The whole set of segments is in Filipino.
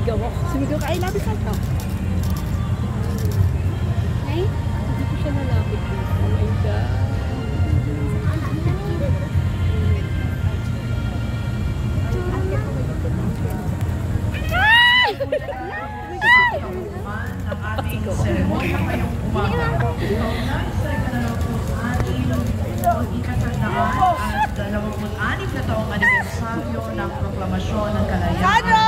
Sumigaw ako. Sumigaw ka, I love you, Santa. Ay, hindi ko siya nalapit dito. Oh my God. Ang ating seremonya ngayong umaga. At 26 na taong anibersaryo ng proklamasyon ng kalayaan. Sandra!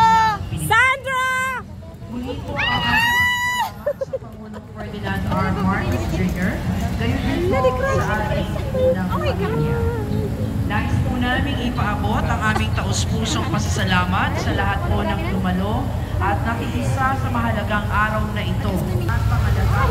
Muli po ang sa Pangulong Ferdinand R. Marcos Jr. Gayon din po sa ating unang pamilya. Nais po namin ipaabot ang aming taus-pusong pasasalamat sa lahat po ng dumalo at nakikisa sa mahalagang araw na ito. At pangalagaan